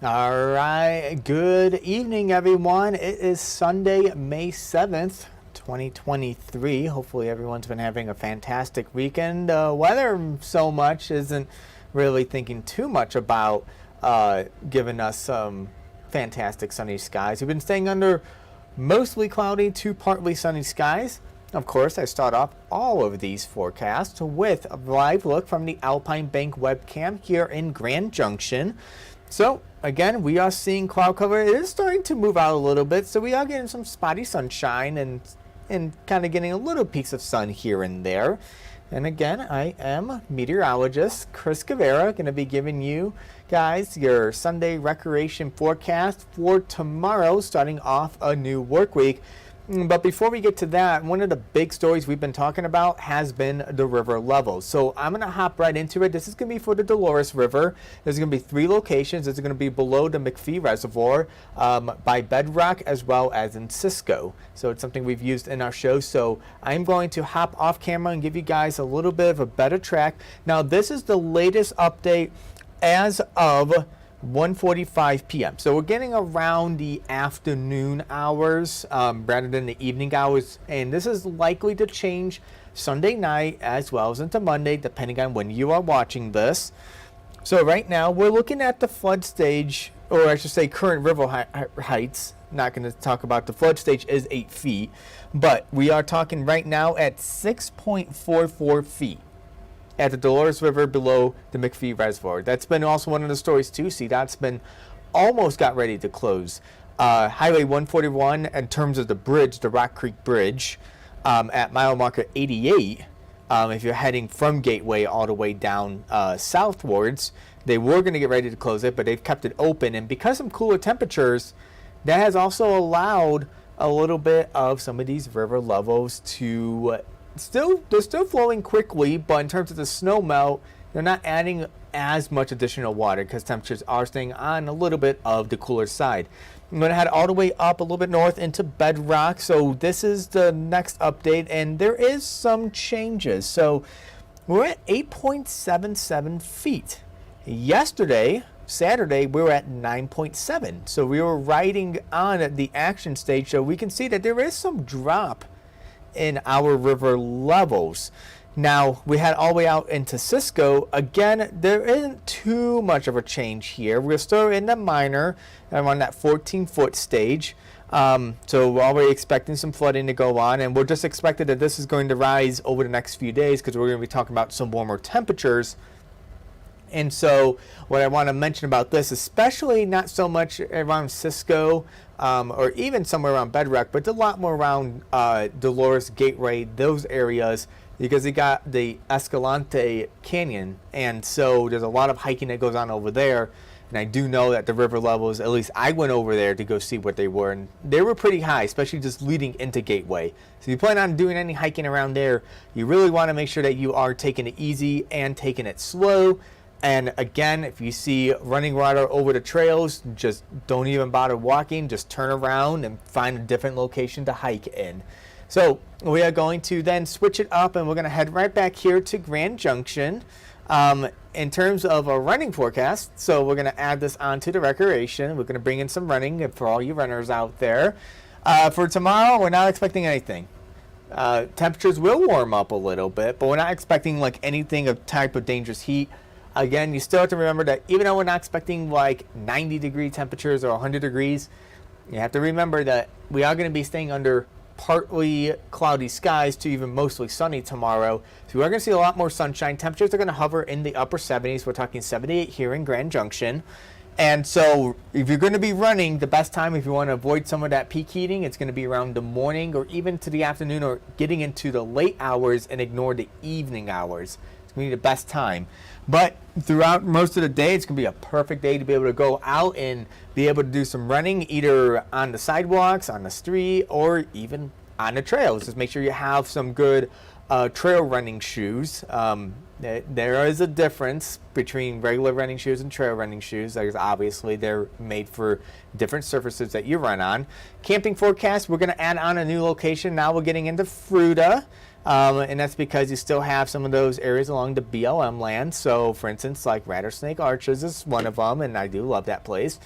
All right, good evening, everyone. It is Sunday, May 7th, 2023. Hopefully, everyone's been having a fantastic weekend. Weather, so much, isn't really thinking too much about giving us some fantastic sunny skies. We've been staying under mostly cloudy to partly sunny skies. Of course, I start off all of these forecasts with a live look from the Alpine Bank webcam here in Grand Junction. So, again, we are seeing cloud cover. It is starting to move out a little bit, so we are getting some spotty sunshine and kind of getting a little peaks of sun here and there. And again, I am meteorologist Chris Guevara, going to be giving you guys your Sunday recreation forecast for tomorrow, starting off a new work week. But before we get to that, one of the big stories we've been talking about has been the river levels. So I'm going to hop right into it. This is going to be for the Dolores River. There's going to be 3 locations. It's going to be below the McPhee Reservoir by Bedrock as well as in Cisco. So it's something we've used in our show. So I'm going to hop off camera and give you guys a little bit of a better track. Now, this is the latest update as of 1:45 p.m. So we're getting around the afternoon hours rather than the evening hours, and this is likely to change Sunday night as well as into Monday, depending on when you are watching this. So right now we're looking at the flood stage, or I should say current river heights. Not going to talk about the flood stage is 8 feet, but we are talking right now at 6.44 feet. At the Dolores River below the McPhee Reservoir. That's been also one of the stories too. CDOT's been almost got ready to close Highway 141 in terms of the bridge, the Rock Creek Bridge, at mile marker 88. If you're heading from Gateway all the way down southwards, they were going to get ready to close it, but they've kept it open. And because of cooler temperatures, that has also allowed a little bit of some of these river levels to they're still flowing quickly, but in terms of the snow melt, they're not adding as much additional water because temperatures are staying on a little bit of the cooler side. I'm going to head all the way up a little bit north into Bedrock. So this is the next update, and there is some changes. So we're at 8.77 feet. Yesterday, Saturday, we were at 9.7. So we were riding on the action stage, so we can see that there is some drop in our river levels. Now we head all the way out into Cisco. Again, there isn't too much of a change here. We're still in the minor around that 14-foot stage. So we're already expecting some flooding to go on, and we're just expected that this is going to rise over the next few days because we're going to be talking about some warmer temperatures. And so what I want to mention about this, especially not so much around Cisco or even somewhere around Bedrock, but a lot more around Dolores, Gateway, those areas, because you got the Escalante Canyon. And so there's a lot of hiking that goes on over there. And I do know that the river levels, at least I went over there to go see what they were, and they were pretty high, especially just leading into Gateway. So if you plan on doing any hiking around there, you really want to make sure that you are taking it easy and taking it slow. And again, if you see running water over the trails, just don't even bother walking. Just turn around and find a different location to hike in. So we are going to then switch it up, and we're going to head right back here to Grand Junction. In terms of a running forecast, so we're going to add this onto the recreation. We're going to bring in some running for all you runners out there. For tomorrow, we're not expecting anything. Temperatures will warm up a little bit, but we're not expecting like anything of type of dangerous heat. Again, you still have to remember that even though we're not expecting like 90-degree temperatures or 100 degrees, you have to remember that we are going to be staying under partly cloudy skies to even mostly sunny tomorrow. So we are going to see a lot more sunshine. Temperatures are going to hover in the upper 70s. We're talking 78 here in Grand Junction. And so if you're going to be running, the best time if you want to avoid some of that peak heating, it's going to be around the morning or even to the afternoon or getting into the late hours and ignore the evening hours. It's going to be the best time. But throughout most of the day, it's going to be a perfect day to be able to go out and be able to do some running, either on the sidewalks, on the street, or even on the trails. Just make sure you have some good trail running shoes. There is a difference between regular running shoes and trail running shoes. There's obviously they're made for different surfaces that you run on. Camping forecast, we're going to add on a new location. Now we're getting into Fruta. And that's because you still have some of those areas along the BLM land. So, for instance, like Rattlesnake Arches is one of them, and I do love that place.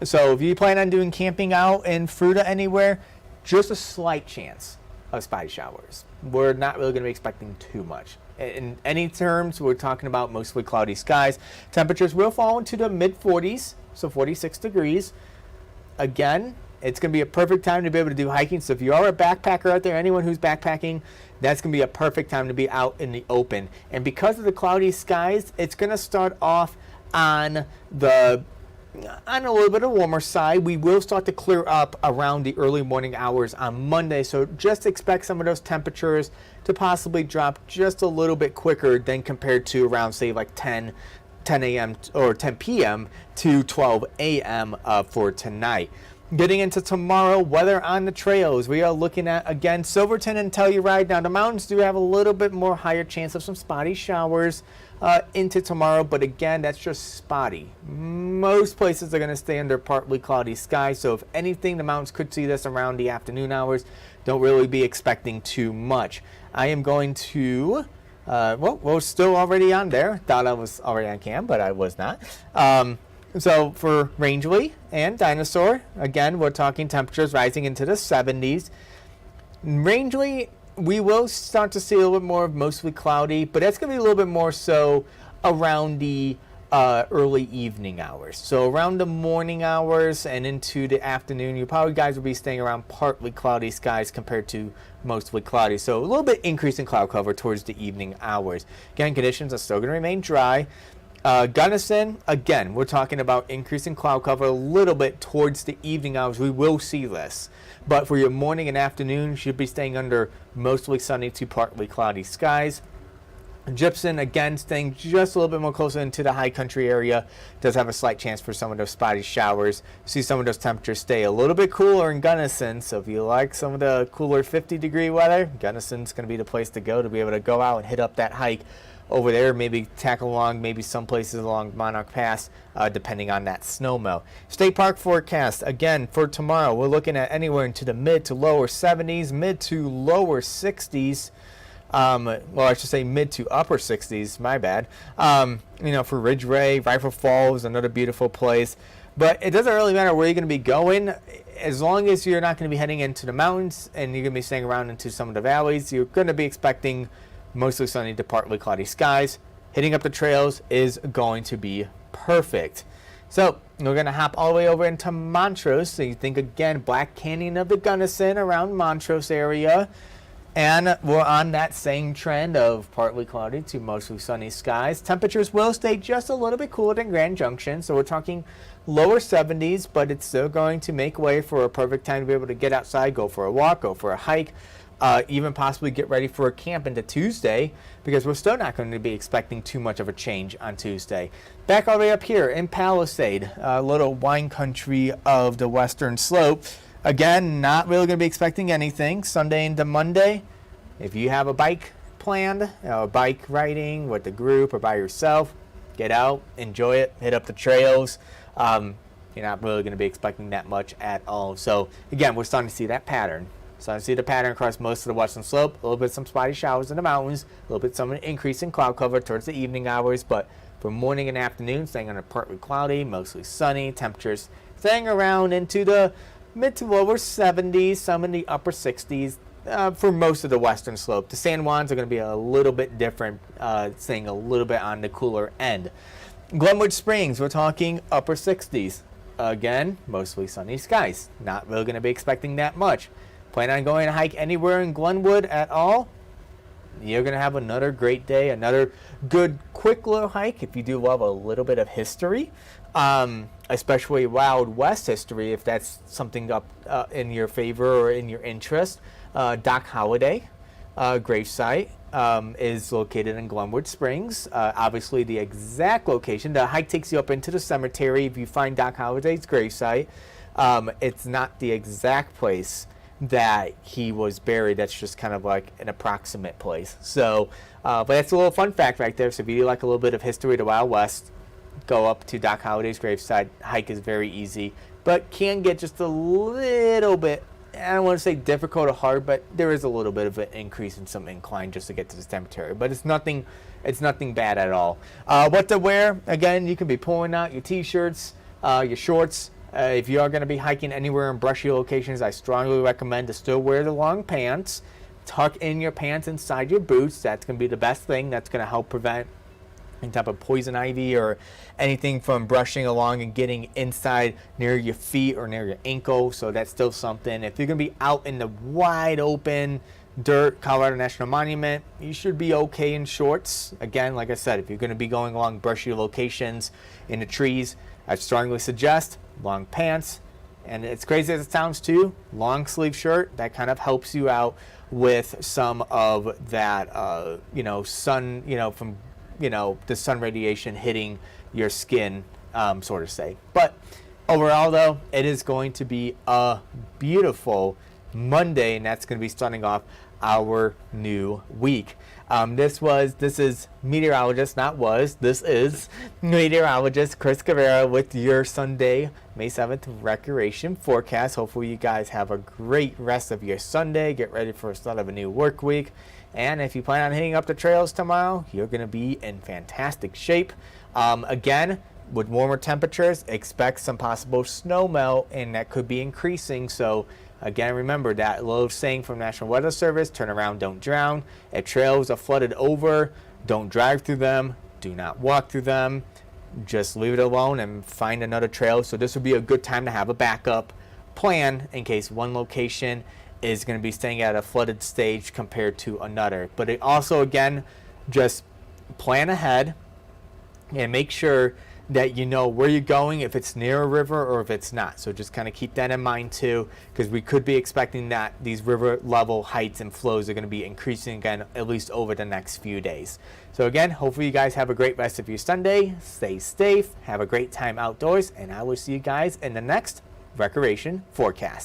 So if you plan on doing camping out in Fruita anywhere, just a slight chance of spotty showers. We're not really going to be expecting too much. In any terms, we're talking about mostly cloudy skies. Temperatures will fall into the mid-40s, so 46 degrees. Again, it's going to be a perfect time to be able to do hiking. So if you are a backpacker out there, anyone who's backpacking, that's going to be a perfect time to be out in the open. And because of the cloudy skies, it's going to start off on a little bit of warmer side. We will start to clear up around the early morning hours on Monday. So just expect some of those temperatures to possibly drop just a little bit quicker than compared to around, say, like 10 a.m. or 10 p.m. to 12 a.m. For tonight. Getting into tomorrow, weather on the trails. We are looking at, again, Silverton and Telluride. Now, the mountains do have a little bit more higher chance of some spotty showers into tomorrow, but again, that's just spotty. Most places are going to stay under partly cloudy skies, so if anything, the mountains could see this around the afternoon hours. Don't really be expecting too much. I am going to, we're still already on there. Thought I was already on cam, but I was not. So for Rangeley and Dinosaur, again, we're talking temperatures rising into the 70s. Rangeley, we will start to see a little bit more of mostly cloudy, but that's going to be a little bit more so around the early evening hours. So around the morning hours and into the afternoon, you probably guys will be staying around partly cloudy skies compared to mostly cloudy. So a little bit increase in cloud cover towards the evening hours. Again, conditions are still going to remain dry. Gunnison, again, we're talking about increasing cloud cover a little bit towards the evening hours. We will see this. But for your morning and afternoon, you should be staying under mostly sunny to partly cloudy skies. Gypsum, again, staying just a little bit more closer into the high country area. Does have a slight chance for some of those spotty showers. See some of those temperatures stay a little bit cooler in Gunnison. So if you like some of the cooler 50-degree weather, Gunnison's going to be the place to go be able to go out and hit up that hike over there, maybe tackle along maybe some places along Monarch Pass, depending on that snow melt. State park forecast, again, for tomorrow, we're looking at anywhere into the mid to lower 70s, mid to lower 60s. Well, I should say mid to upper 60s, my bad. For Ridgeway, Rifle Falls, another beautiful place. But it doesn't really matter where you're going to be going. As long as you're not going to be heading into the mountains and you're going to be staying around into some of the valleys, you're going to be expecting mostly sunny to partly cloudy skies. Hitting up the trails is going to be perfect. So we're going to hop all the way over into Montrose. So you think again, Black Canyon of the Gunnison around Montrose area. And we're on that same trend of partly cloudy to mostly sunny skies. Temperatures will stay just a little bit cooler than Grand Junction. So we're talking lower 70s, but it's still going to make way for a perfect time to be able to get outside, go for a walk, go for a hike. Even possibly get ready for a camp into Tuesday, because we're still not going to be expecting too much of a change on Tuesday. Back all the way up here in Palisade, a little wine country of the western slope. Again, not really going to be expecting anything. Sunday into Monday, if you have a bike planned, bike riding with the group or by yourself, get out, enjoy it, hit up the trails. You're not really going to be expecting that much at all. So again, we're starting to see that pattern. So I see the pattern across most of the western slope. A little bit some spotty showers in the mountains. A little bit some increase in cloud cover towards the evening hours. But for morning and afternoon, staying under partly cloudy, mostly sunny. Temperatures staying around into the mid to lower 70s, some in the upper 60s for most of the western slope. The San Juans are going to be a little bit different, staying a little bit on the cooler end. Glenwood Springs, we're talking upper 60s. Again, mostly sunny skies. Not really going to be expecting that much. Plan on going to hike anywhere in Glenwood at all, you're going to have another great day, another good, quick little hike if you do love a little bit of history, especially Wild West history, if that's something up in your favor or in your interest. Doc Holliday gravesite is located in Glenwood Springs. Obviously, the exact location, the hike takes you up into the cemetery. If you find Doc Holliday's gravesite, it's not the exact place that he was buried. That's just kind of like an approximate place. So, but that's a little fun fact right there. So if you do like a little bit of history of the Wild West, go up to Doc Holliday's gravesite. Hike is very easy, but can get just a little bit I don't want to say difficult or hard, but there is a little bit of an increase in some incline just to get to this temperature. But it's nothing bad at all. What to wear? Again, you can be pulling out your t-shirts, your shorts. If you are going to be hiking anywhere in brushy locations, I strongly recommend to still wear the long pants. Tuck in your pants inside your boots. That's going to be the best thing. That's going to help prevent any type of poison ivy or anything from brushing along and getting inside near your feet or near your ankle. So that's still something. If you're going to be out in the wide open dirt, Colorado National Monument, you should be okay in shorts. Again, like I said, if you're going to be going along brushy locations in the trees, I strongly suggest long pants. And it's crazy as it sounds too, long sleeve shirt. That kind of helps you out with some of that, sun, from the sun radiation hitting your skin, sort of say. But overall, though, it is going to be a beautiful Monday, and that's going to be starting off our new week. This is meteorologist Chris Guevara with your Sunday, May 7th recreation forecast. Hopefully you guys have a great rest of your Sunday. Get ready for the start of a new work week. And if you plan on hitting up the trails tomorrow, you're going to be in fantastic shape. Again, with warmer temperatures, expect some possible snow melt, and that could be increasing. So again, remember that little saying from National Weather Service, turn around, don't drown. If trails are flooded over, don't drive through them. Do not walk through them. Just leave it alone and find another trail. So this would be a good time to have a backup plan in case one location is going to be staying at a flooded stage compared to another. But it also, again, just plan ahead and make sure that you know where you're going, if it's near a river or if it's not. So just kind of keep that in mind too, because we could be expecting that these river level heights and flows are going to be increasing again, at least over the next few days. So again, hopefully you guys have a great rest of your Sunday. Stay safe, have a great time outdoors, and I will see you guys in the next recreation forecast.